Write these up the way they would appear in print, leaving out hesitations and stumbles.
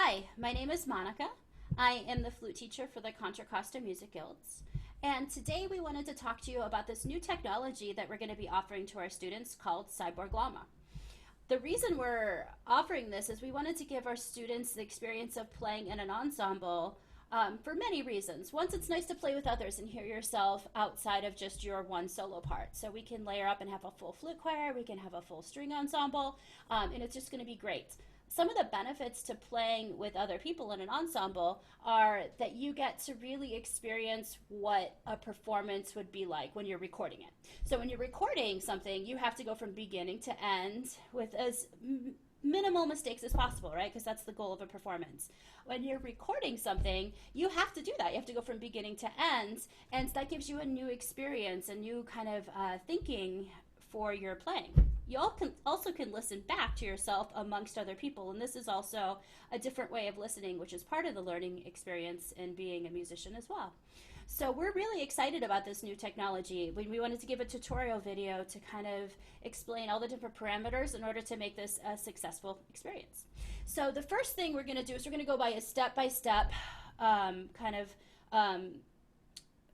Hi, my name is Monica. I am the flute teacher for the Contra Costa Music Guilds. And today we wanted to talk to you about this new technology that we're going to be offering to our students called Cyborg Lama. The reason we're offering this is we wanted to give our students the experience of playing in an ensemble for many reasons. Once, it's nice to play with others and hear yourself outside of just your one solo part. So we can layer up and have a full flute choir, we can have a full string ensemble, and it's just going to be great. Some of the benefits to playing with other people in an ensemble are that you get to really experience what a performance would be like when you're recording it. So when you're recording something, you have to go from beginning to end with as minimal mistakes as possible, right? Because that's the goal of a performance. When you're recording something, you have to do that. You have to go from beginning to end, and that gives you a new experience, a new kind of thinking for your playing. You also can listen back to yourself amongst other people, and this is also a different way of listening, which is part of the learning experience in being a musician as well. So we're really excited about this new technology. We wanted to give a tutorial video to kind of explain all the different parameters in order to make this a successful experience. So the first thing we're going to do is we're going to go by a step-by-step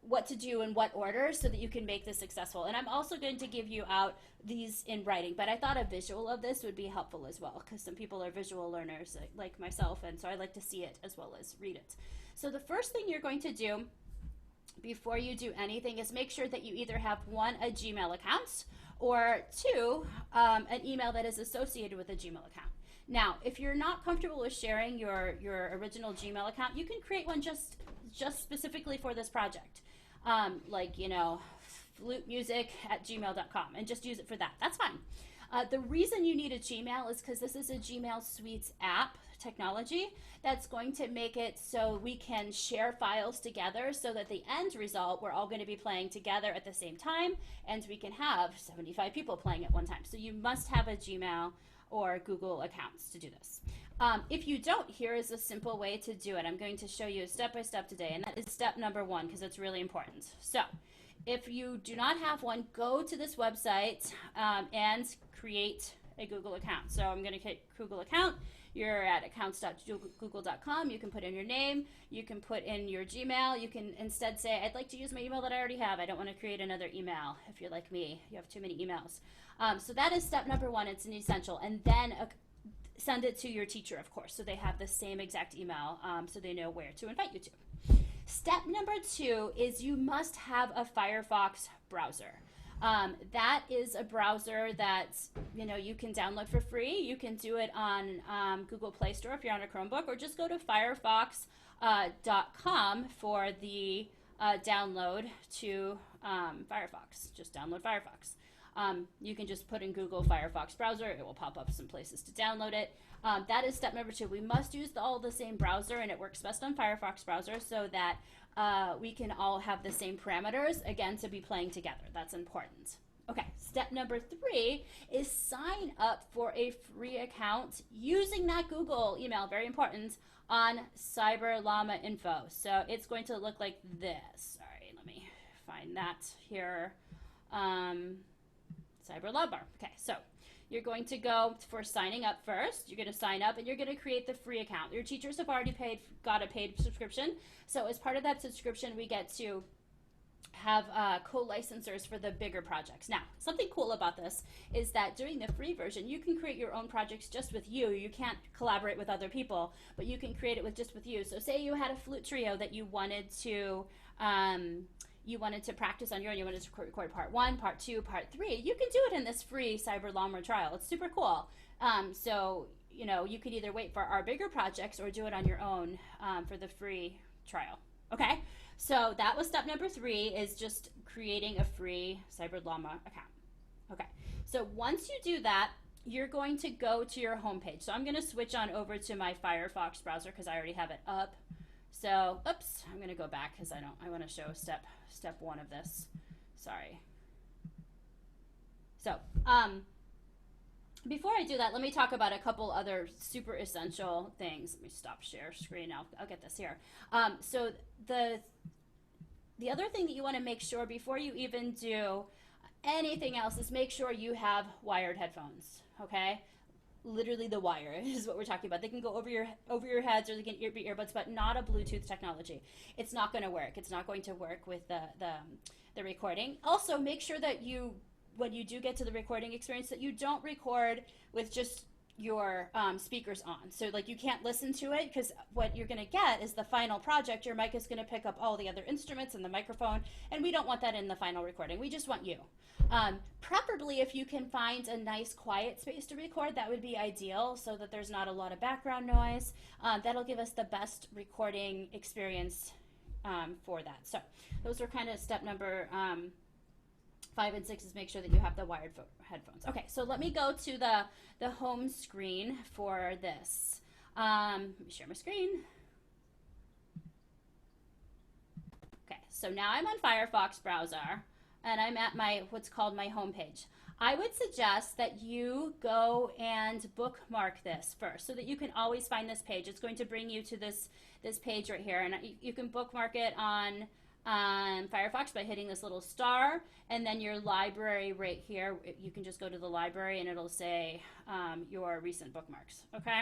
what to do in what order so that you can make this successful. And I'm also going to give you out these in writing, but I thought a visual of this would be helpful as well, because some people are visual learners like myself, and so I like to see it as well as read it. So the first thing you're going to do before you do anything is make sure that you either have one, a Gmail account, or two, an email that is associated with a Gmail account. Now, if you're not comfortable with sharing your original Gmail account, you can create one just specifically for this project. Like, you know, flutemusic@gmail.com, and just use it for that. That's fine. The reason you need a Gmail is because this is a Gmail Suites app technology that's going to make it so we can share files together, so that the end result, we're all going to be playing together at the same time, and we can have 75 people playing at one time. So you must have a Gmail or Google accounts to do this. If you don't, here is a simple way to do it. I'm going to show you step by step today, and that is step number one, because it's really important. So if you do not have one, go to this website and create a Google account. So I'm going to create a Google account. You're at accounts.google.com. You can put in your name. You can put in your Gmail. You can instead say, I'd like to use my email that I already have. I don't want to create another email. If you're like me, you have too many emails. So that is step number one. It's an essential. And then send it to your teacher, of course, so they have the same exact email, so they know where to invite you to. Step number two is you must have a Firefox browser. That is a browser that you can download for free. You can do it on Google Play Store if you're on a Chromebook, or just go to firefox.com for the download to Firefox. Just download Firefox. You can just put in Google Firefox browser. It will pop up some places to download it. That is step number two. We must use all the same browser, and it works best on Firefox browser, so that we can all have the same parameters, again, to be playing together. That's important. Okay, step number three is sign up for a free account using that Google email, very important, on Cyborg Lama info. So it's going to look like this. Sorry, let me find that here. Cyborg Lama. Okay, so you're going to go for signing up first. You're going to sign up, and you're going to create the free account. Your teachers have already got a paid subscription. So as part of that subscription, we get to have co-licensors for the bigger projects. Now, something cool about this is that during the free version, you can create your own projects just with you. You can't collaborate with other people, but you can create it just with you. So say you had a flute trio that you wanted to practice on your own. You wanted to record part one, part two, part three. You can do it in this free Cyborg Lama trial. It's super cool. So you could either wait for our bigger projects or do it on your own for the free trial. Okay, so that was step number three, is just creating a free Cyborg Lama account. Okay, so once you do that, you're going to go to your homepage. So I'm going to switch on over to my Firefox browser because I already have it up. So, oops, I'm going to go back because I want to show step one of this. Sorry. So, before I do that, let me talk about a couple other super essential things. Let me stop share screen. I'll get this here. So the other thing that you want to make sure before you even do anything else is make sure you have wired headphones, okay? literally the wire is what we're talking about. They can go over your heads, or they can be earbuds, but not a Bluetooth technology. It's not going to work. It's not going to work with the recording. Also, make sure that you, when you do get to the recording experience, that you don't record with just your speakers on. So like you can't listen to it, because what you're going to get is the final project. Your mic is going to pick up all the other instruments and the microphone, and we don't want that in the final recording. We just want you. Preferably, if you can find a nice quiet space to record, that would be ideal, so that there's not a lot of background noise. That'll give us the best recording experience for that. So those are kind of step number 5 and 6, is make sure that you have the wired headphones. Okay, so let me go to the home screen for this. Let me share my screen. Okay, so now I'm on Firefox browser, and I'm at my what's called my home page. I would suggest that you go and bookmark this first, so that you can always find this page. It's going to bring you to this page right here, and you can bookmark it on Firefox by hitting this little star, and then your library right here. You can just go to the library, and it'll say your recent bookmarks. Okay.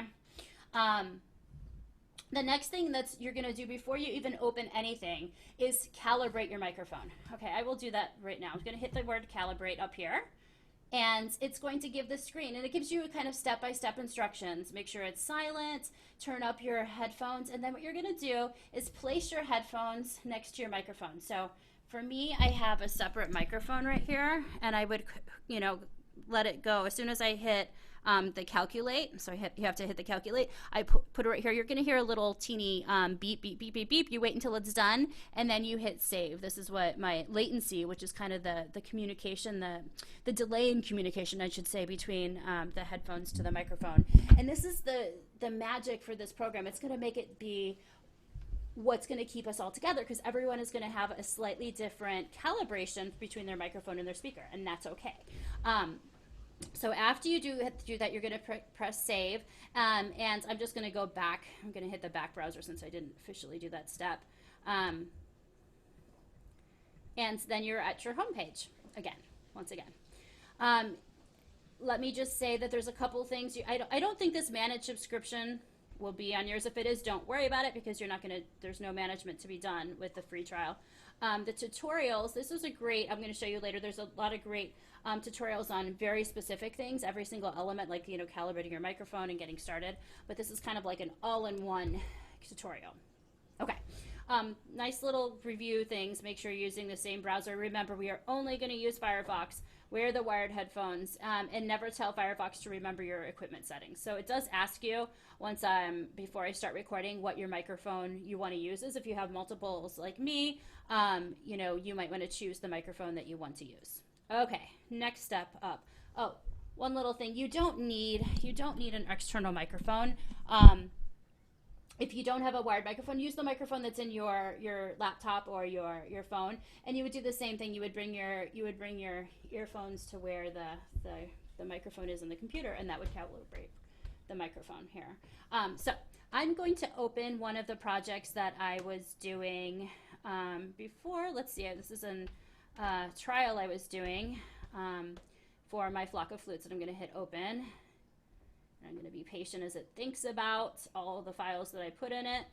The next thing that you're going to do before you even open anything is calibrate your microphone. Okay, I will do that right now. I'm going to hit the word calibrate up here, and it's going to give the screen, and it gives you kind of step-by-step instructions. Make sure it's silent, turn up your headphones, and then what you're going to do is place your headphones next to your microphone. So for me, I have a separate microphone right here, and I would, let it go as soon as I hit the calculate. So you have to hit the calculate. I put it right here. You're going to hear a little teeny beep, beep, beep, beep, beep. You wait until it's done, and then you hit save. This is what my latency, which is kind of the communication, the delay in communication, I should say, between the headphones to the microphone. And this is the magic for this program. It's going to make it be what's going to keep us all together, because everyone is going to have a slightly different calibration between their microphone and their speaker, and that's okay. So after you do that, you're going to press save, and I'm just going to go back. I'm going to hit the back browser since I didn't officially do that step. And then you're at your home page once again. Let me just say that there's a couple things. I don't think this managed subscription will be on yours. If it is, don't worry about it, because there's no management to be done with the free trial. The tutorials, this is I'm going to show you later, there's a lot of great tutorials on very specific things, every single element, like, calibrating your microphone and getting started, but this is kind of like an all-in-one tutorial. Okay, nice little review things. Make sure you're using the same browser. Remember, we are only going to use Firefox. Wear the wired headphones, and never tell Firefox to remember your equipment settings. So it does ask you once before I start recording what your microphone you want to use is. If you have multiples like me, you might want to choose the microphone that you want to use. Okay, next step up. Oh, one little thing: you don't need an external microphone. If you don't have a wired microphone, use the microphone that's in your laptop or your phone, and you would do the same thing. You would bring your earphones to where the microphone is in the computer, and that would calibrate the microphone here. So I'm going to open one of the projects that I was doing before. Let's see, this is a trial I was doing for my flock of flutes, and I'm going to hit open. I'm going to be patient as it thinks about all the files that I put in it,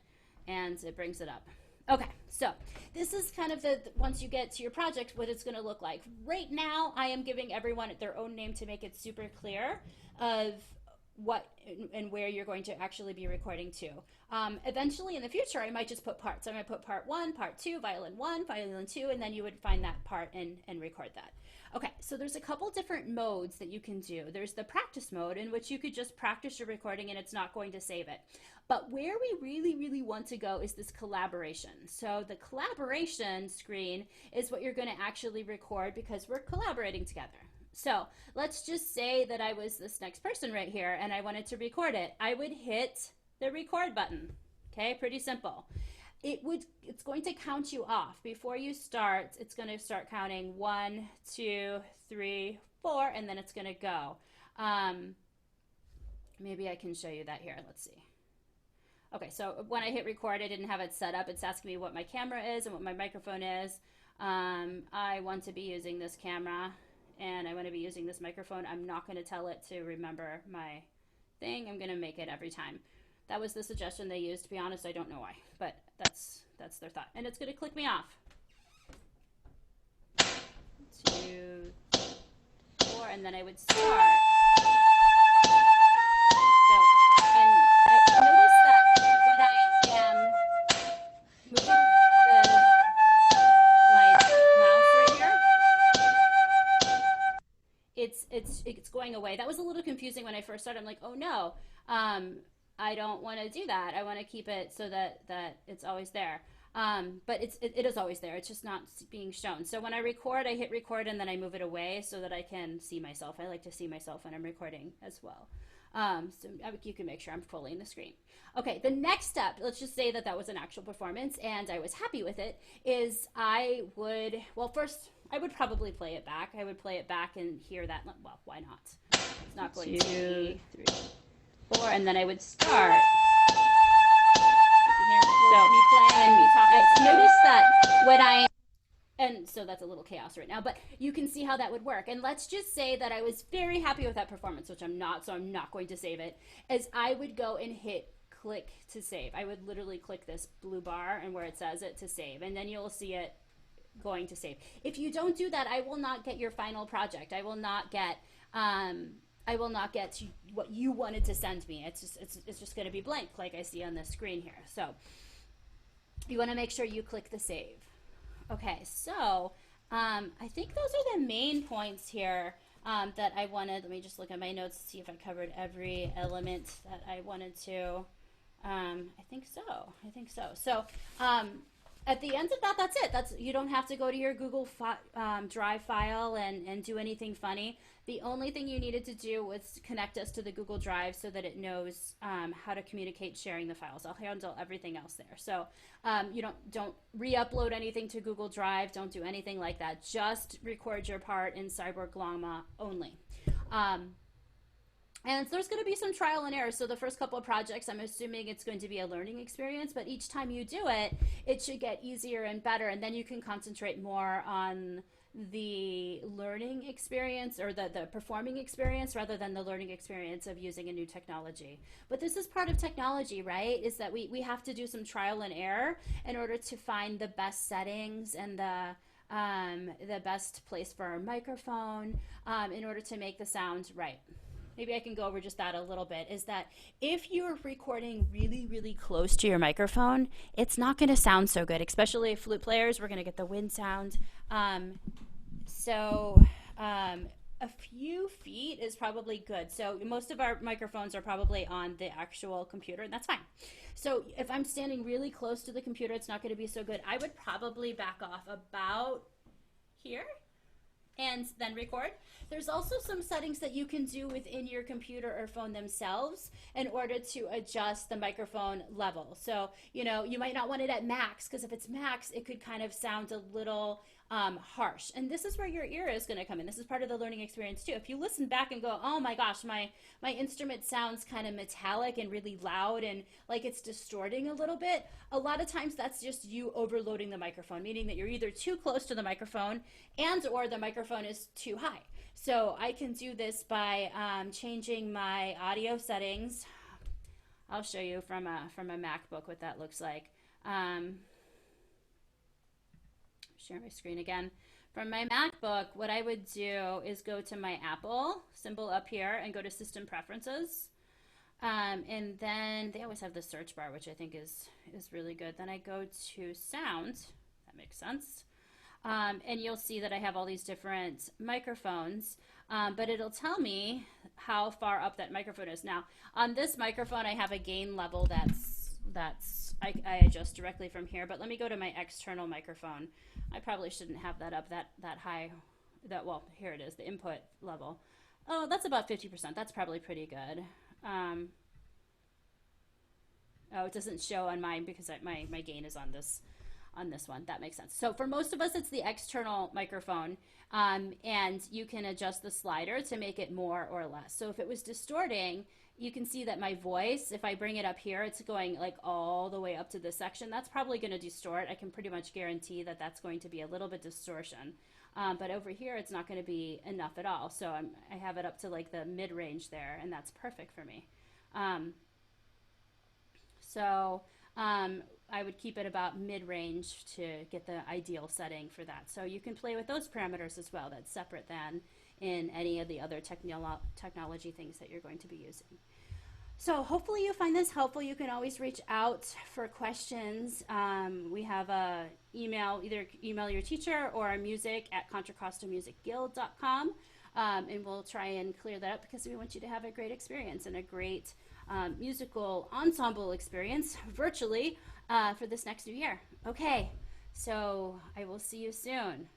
and it brings it up. Okay, so this is kind of once you get to your project, what it's going to look like. Right now, I am giving everyone their own name to make it super clear of what and where you're going to actually be recording to. Eventually, in the future, I might just put parts. I might put part 1, part 2, violin 1, violin 2, and then you would find that part and record that. Okay, so there's a couple different modes that you can do. There's the practice mode, in which you could just practice your recording and it's not going to save it. But where we really, really want to go is this collaboration. So the collaboration screen is what you're going to actually record, because we're collaborating together. So let's just say that I was this next person right here and I wanted to record it. I would hit the record button. Okay, pretty simple. It's going to count you off. Before you start, it's going to start counting 1, 2, 3, 4, and then it's going to go. Maybe I can show you that here. Let's see. Okay, so when I hit record, I didn't have it set up. It's asking me what my camera is and what my microphone is. I want to be using this camera, and I want to be using this microphone. I'm not going to tell it to remember my thing, I'm going to make it every time. That was the suggestion they used. To be honest, I don't know why, but that's their thought. And it's going to click me off. 2, 4, and then I would start. So, and I notice that when I am moving my mouse right here, it's going away. That was a little confusing when I first started. I'm like, oh no, I don't want to do that. I want to keep it so that it's always there. But it is always there. It's just not being shown. So when I record, I hit record and then I move it away so that I can see myself. I like to see myself when I'm recording as well. So you can make sure I'm fully in the screen. Okay, the next step, let's just say that was an actual performance and I was happy with it, is first I would probably play it back. I would play it back and hear that. Well, why not? It's not going 2, 3, 4, and then I would start. So me playing and me talking. Notice that when and so that's a little chaos right now, but you can see how that would work. And let's just say that I was very happy with that performance, which I'm not, so I'm not going to save it, as I would go and hit click to save. I would literally click this blue bar and where it says it to save, and then you'll see it going to save. If you don't do that, I will not get your final project. I will not get what you wanted to send me. It's just going to be blank, like I see on the screen here. So you want to make sure you click the save. Okay, so I think those are the main points here that I wanted. Let me just look at my notes to see if I covered every element that I wanted to. I think so. So at the end of that, that's it. You don't have to go to your Google Drive file and do anything funny. The only thing you needed to do was connect us to the Google Drive so that it knows how to communicate sharing the files. I'll handle everything else there. So you don't re-upload anything to Google Drive. Don't do anything like that. Just record your part in Cyborg Lama only. And there's going to be some trial and error. So the first couple of projects, I'm assuming it's going to be a learning experience, but each time you do it, it should get easier and better. And then you can concentrate more on the learning experience or the performing experience rather than the learning experience of using a new technology. But this is part of technology, right? Is that we have to do some trial and error in order to find the best settings and the best place for our microphone in order to make the sound right. Maybe I can go over just that a little bit, is that if you're recording really, really close to your microphone, it's not going to sound so good, especially flute players. We're going to get the wind sound. A few feet is probably good. So most of our microphones are probably on the actual computer, and that's fine. So if I'm standing really close to the computer, it's not going to be so good. I would probably back off about here and then record. There's also some settings that you can do within your computer or phone themselves in order to adjust the microphone level. So, you might not want it at max, because if it's max, it could kind of sound a little harsh. And this is where your ear is going to come in. This is part of the learning experience too. If you listen back and go, oh my gosh, my instrument sounds kind of metallic and really loud and like it's distorting a little bit, a lot of times that's just you overloading the microphone, meaning that you're either too close to the microphone or the microphone is too high. So I can do this by changing my audio settings. I'll show you from a MacBook what that looks like. Share my screen again. From my MacBook, what I would do is go to my Apple symbol up here and go to System Preferences. And then they always have the search bar, which I think is really good. Then I go to Sound. That makes sense. And you'll see that I have all these different microphones, but it'll tell me how far up that microphone is. Now, on this microphone, I have a gain level I adjust directly from here, but let me go to my external microphone. I probably shouldn't have that up that high. Well, here it is, the input level. Oh, that's about 50%. That's probably pretty good. Oh, it doesn't show on mine because my gain is on this one. That makes sense. So for most of us, it's the external microphone, and you can adjust the slider to make it more or less. So if it was distorting, you can see that my voice, if I bring it up here, it's going like all the way up to this section. That's probably going to distort. I can pretty much guarantee that that's going to be a little bit distortion. But over here, it's not going to be enough at all. So I have it up to like the mid-range there, and that's perfect for me. Um, so I would keep it about mid-range to get the ideal setting for that. So you can play with those parameters as well. That's separate than in any of the other technology things that you're going to be using. So hopefully you find this helpful. You can always reach out for questions. We have a email, either email your teacher or music at ContraCostaMusicGuild.com. And we'll try and clear that up because we want you to have a great experience and a great musical ensemble experience virtually for this next new year. Okay, so I will see you soon.